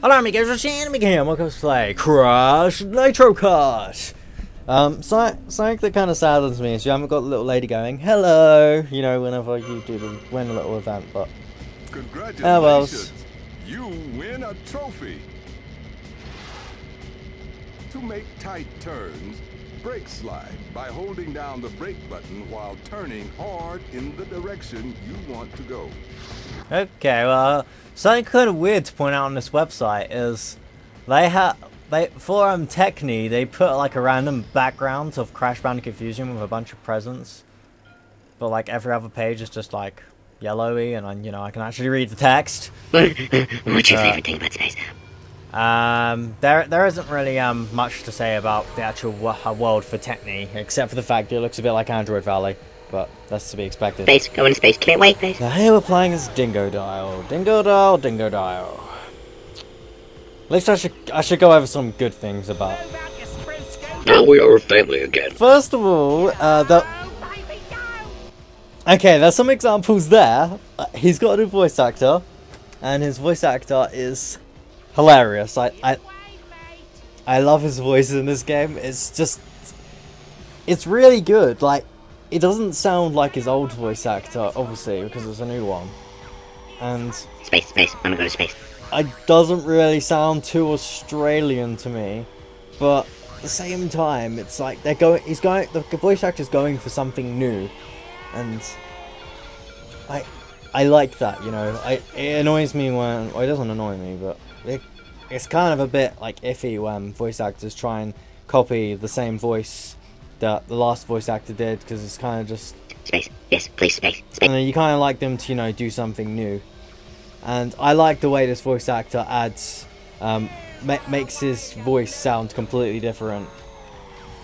Hello amigos, RadiShineAmigo here, welcome to play Crash Nitro Kart! Something that kind of saddens me is you haven't got the little lady going, hello, you know, whenever you do win a little event, but... Congratulations! You win a trophy! To make tight turns, brake slide by holding down the brake button while turning hard in the direction you want to go. Okay, well, something kind of weird to point out on this website is for Techni, they put like a random background of Crash Bandicoot Fusion with a bunch of presents, but like every other page is just like yellowy, and you know I can actually read the text. What's your favorite thing about space? There isn't really much to say about the actual world for Techni, except for the fact it looks a bit like Android Valley. But that's to be expected. Space, go into space. Can't wait, space. Now here we're playing as Dingo Dial. Dingo Dial, Dingo Dial. At least I should go over some good things about. Now we are a family again. First of all, okay, there's some examples there. He's got a new voice actor, and his voice actor is hilarious. I love his voice in this game. It's really good. Like, it doesn't sound like his old voice actor, obviously, because it's a new one. And Space. I'm gonna go to space. it doesn't really sound too Australian to me, but at the same time, it's like the voice actor's going for something new, and I like that, you know. It annoys me when, well, it doesn't annoy me, but it's kind of a bit like iffy when voice actors try and copy the same voice that the last voice actor did, because it's kind of just Space. Yes, please, space. and then you kind of like them to, you know, do something new. And I like the way this voice actor adds makes his voice sound completely different,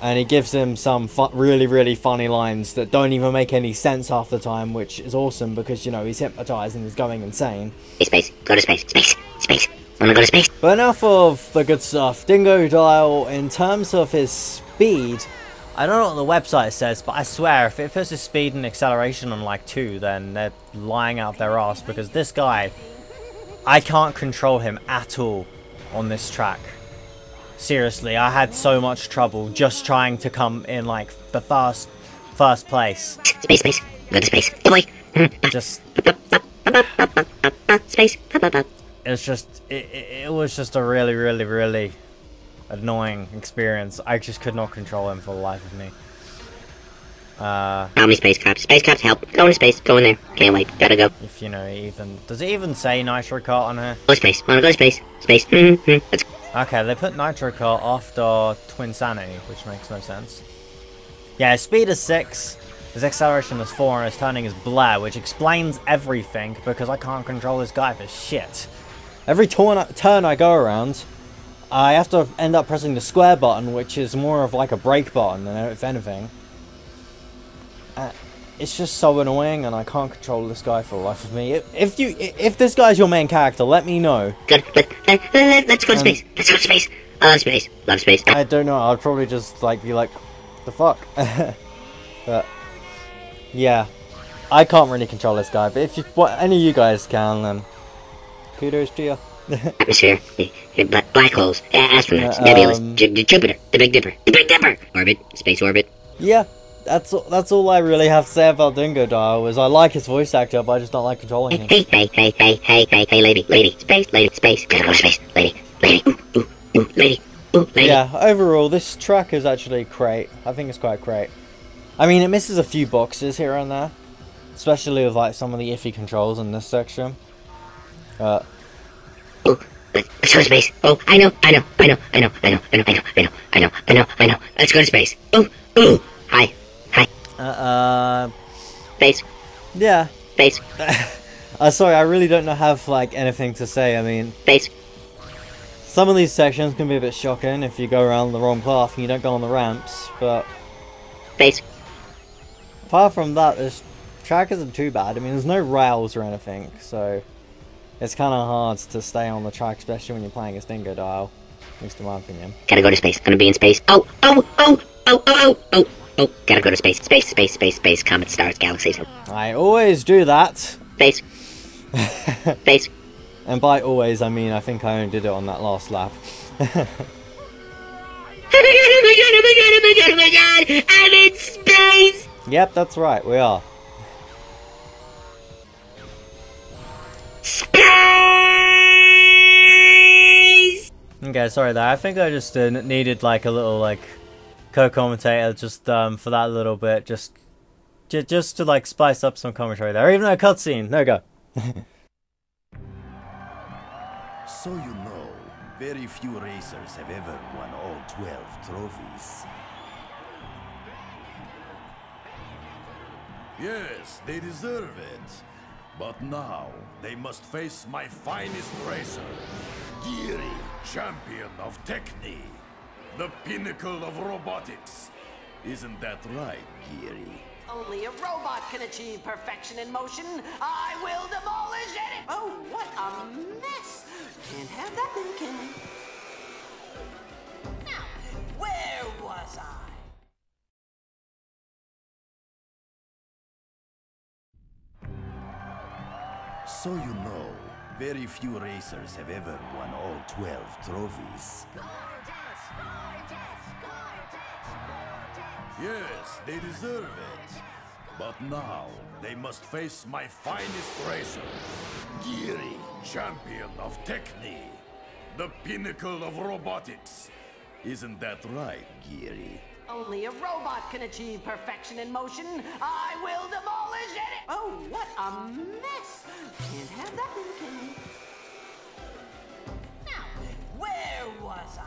and he gives him some really funny lines that don't even make any sense half the time, which is awesome because, you know, he's hypnotized and he's going insane. Space. Go to space. Space. Wanna go to space? But enough of the good stuff. Dingo Dial, in terms of his speed, I don't know what the website says, but I swear if it puts his speed and acceleration on like 2, then they're lying out their ass, because this guy, I can't control him at all on this track. Seriously, I had so much trouble just trying to come in like the first place. Space. Go to space. Boy. Just Space. it was just a really annoying experience. I just could not control him for the life of me. How many space cops? Space cops, help. Go into space. Go in there. Can't wait. Gotta go. If you know, does it even say Nitro Kart on here? Go to space. Wanna go to space? Space. Let's go. Okay, they put Nitro Kart after Twin Sanity, which makes no sense. Yeah, his speed is 6, his acceleration is 4, and his turning is blah, which explains everything, because I can't control this guy for shit. Every turn I go around, I have to end up pressing the square button, which is more of like a brake button, if anything. It's just so annoying, and I can't control this guy for the life of me. If this guy's your main character, let me know. Good. Let's go to space. Let's go to space. I love space. Love space. I don't know. I'd probably just like be like, the fuck. But yeah, I can't really control this guy. But if any of you guys can, then kudos to you. Atmosphere, black holes, astronauts, nebulas, Jupiter, the Big Dipper, orbit, space orbit. Yeah, that's all I really have to say about Dingo Dial. Is I like his voice actor, but I just don't like controlling him. Hey, lady, space, gotta go to space, lady, lady. Yeah, overall, this track is actually great. I think it's quite great. I mean, it misses a few boxes here and there, especially with like some of the iffy controls in this section. Let's go to space. Oh, I know. Let's go to space. Ooh, hi. Space. Yeah. Space. Sorry, I really don't have like anything to say. I mean, Space. some of these sections can be a bit shocking if you go around the wrong path and you don't go on the ramps, but Space. apart from that, this track isn't too bad. I mean, there's no rails or anything, so it's kind of hard to stay on the track, especially when you're playing as Dingo Dial, at least in my opinion. Gotta go to space. Gonna be in space. Oh. Gotta go to space. Space. Comets, stars, galaxies. I always do that. Space. Space. And by always, I mean I think I only did it on that last lap. Oh my god, I'm in space! Yep, that's right, we are. Space! Okay, sorry there. I think I just needed like a little like co-commentator just for that little bit, just to like spice up some commentary there. Even a cutscene. There we go. So you know, very few racers have ever won all 12 trophies. Yes, they deserve it. But now, they must face my finest racer, Geary, champion of Techni, the pinnacle of robotics. Isn't that right, Geary? Only a robot can achieve perfection in motion. I will demolish it! Oh, what a mess! Can't have that then, can we? Now, where was I? So you know, very few racers have ever won all 12 trophies. Yes, they deserve it. But now, they must face my finest racer, Geary, champion of Techni, the pinnacle of robotics. Isn't that right, Geary? Only a robot can achieve perfection in motion. I will demolish it! Oh, what a mess! Can't have that then, can we? Now, where was I?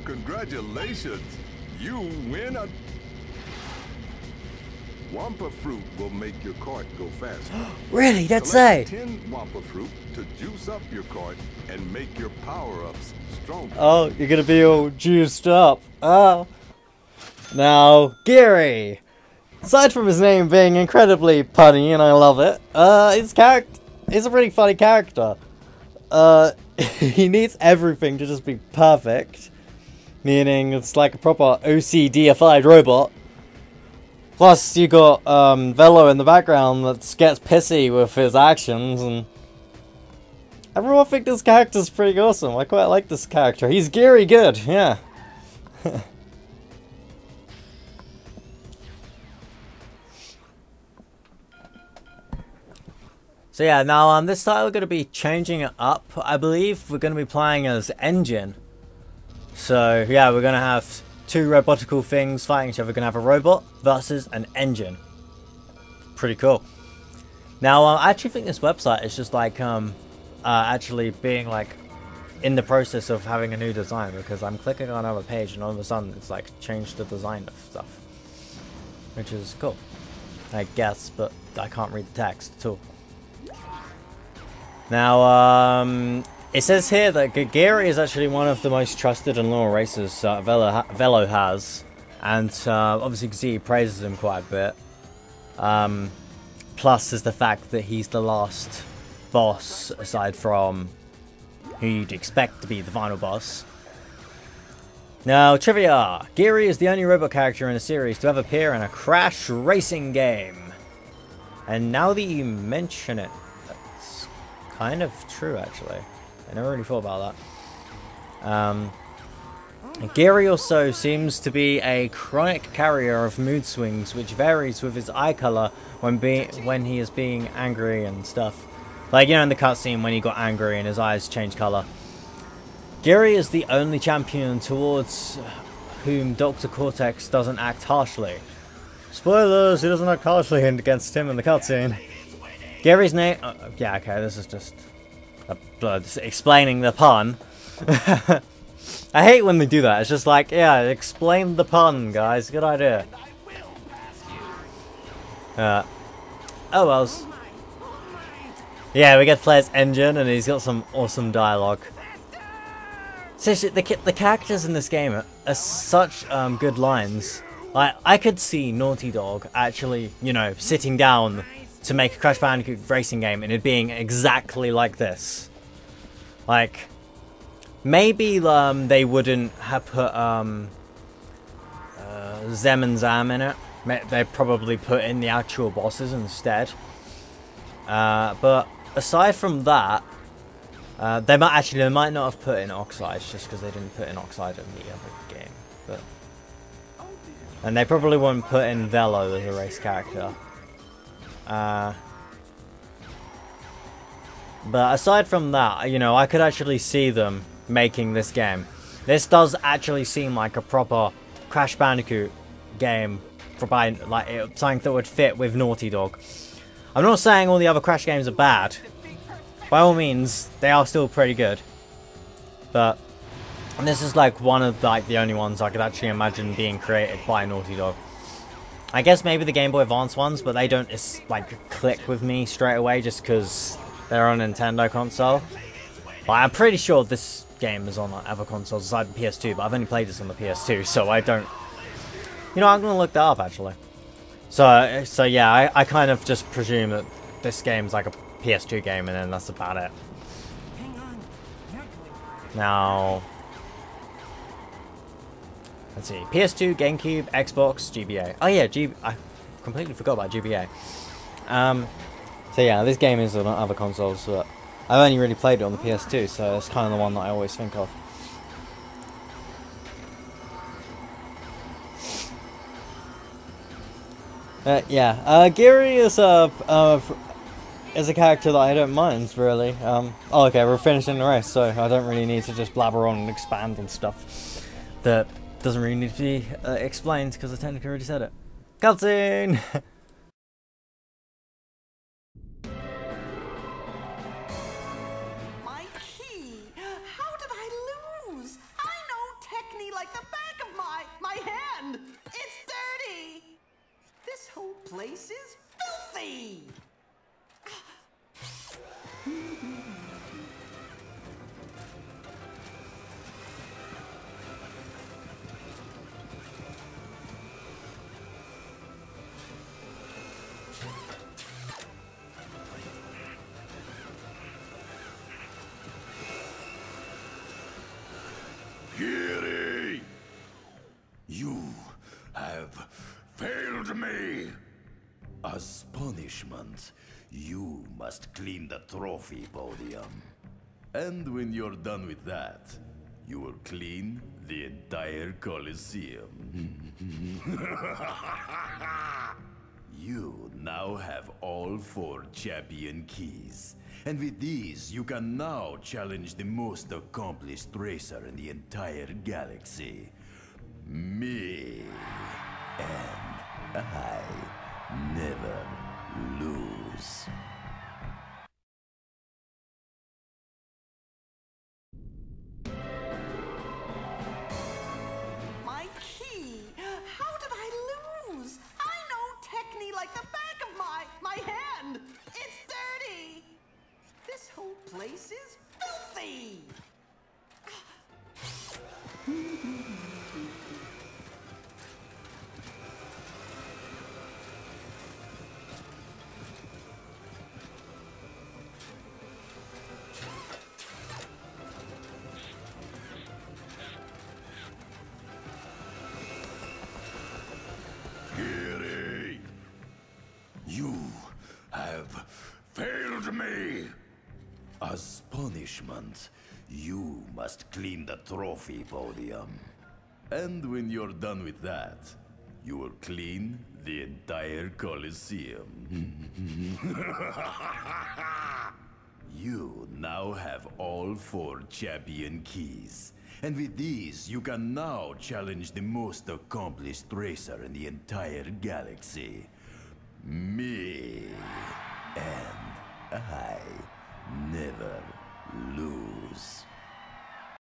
Congratulations! You win a... Wampa fruit will make your cart go faster. Really? That's Collect it? 10 Wampa fruit to juice up your cart and make your power-ups stronger. Oh, you're gonna be all juiced up. Oh. Now, Geary. Aside from his name being incredibly punny, and I love it, he's a pretty funny character. He needs everything to just be perfect. Meaning it's like a proper OCD-ified robot. Plus, you got Velo in the background that gets pissy with his actions, and everyone think this character's pretty awesome. I quite like this character. He's Geary good, yeah. So yeah, now this title we're going to be changing it up. I believe we're going to be playing as Engine. So yeah, we're going to have two robotical things fighting each other. We're going to have a robot versus an engine. Pretty cool. Now I actually think this website is just like actually being like in the process of having a new design, because I'm clicking on another page and all of a sudden it's like changed the design of stuff. Which is cool, I guess, but I can't read the text at all. Now, it says here that Geary is actually one of the most trusted and loyal racers Velo has. And obviously you can see he praises him quite a bit. Plus is the fact that he's the last boss, aside from who you'd expect to be the final boss. Now, trivia! Geary is the only robot character in the series to ever appear in a Crash racing game. And now that you mention it, that's kind of true actually. I never really thought about that. Geary also seems to be a chronic carrier of mood swings, which varies with his eye color when he is being angry and stuff. Like, you know, in the cutscene when he got angry and his eyes changed color. Geary is the only champion towards whom Dr. Cortex doesn't act harshly. Spoilers, he doesn't act harshly against him in the cutscene. Geary's name... yeah, okay, this is just explaining the pun. I hate when they do that. It's just like, yeah, explain the pun, guys. Good idea. Oh well. Yeah, we get to play as Engine, and he's got some awesome dialogue. Seriously, the characters in this game are such good lines. Like, I could see Naughty Dog actually, you know, sitting down to make a Crash Bandicoot racing game, and it being exactly like this. Like, maybe they wouldn't have put Zem and Zam in it. They probably put in the actual bosses instead. But aside from that, they might not have put in Oxides just because they didn't put in Oxide in the other game. But and they probably wouldn't put in Velo as a race character. But aside from that, you know, I could actually see them making this game. This does actually seem like a proper Crash Bandicoot game for something that would fit with Naughty Dog. I'm not saying all the other Crash games are bad. By all means, they are still pretty good. But this is like one of the only ones I could actually imagine being created by Naughty Dog. I guess maybe the Game Boy Advance ones, but they don't like click with me straight away just because they're on a Nintendo console. But I'm pretty sure this game is on other consoles aside the PS2, but I've only played this on the PS2, so I don't... You know, I'm going to look that up, actually. So yeah, I kind of just presume that this game's like a PS2 game, and then that's about it. Now... Let's see. PS2, GameCube, Xbox, GBA. Oh yeah, I completely forgot about GBA. So yeah, this game is on other consoles, but I've only really played it on the PS2, so it's kind of the one that I always think of. Yeah, Geary is a character that I don't mind, really. Oh, okay, we're finishing the race, so I don't really need to just blabber on and expand on stuff that doesn't really need to be explained, because I technically already said it. Cutscene! My key! How did I lose? I know Techni like the back of my hand! It's dirty! This whole place is filthy! Geary! You have failed me! As punishment, you must clean the trophy podium. And when you're done with that, you will clean the entire Coliseum. You now have all 4 champion keys. And with these, you can now challenge the most accomplished racer in the entire galaxy. Me. And I never lose. My key! How did I lose? I know Techni like the back of my hand! It's dirty! This whole place is filthy! Geary! You have failed me! As punishment, you must clean the trophy podium. And when you're done with that, you will clean the entire Coliseum. You now have all 4 champion keys. And with these, you can now challenge the most accomplished racer in the entire galaxy. Me. And I never lose.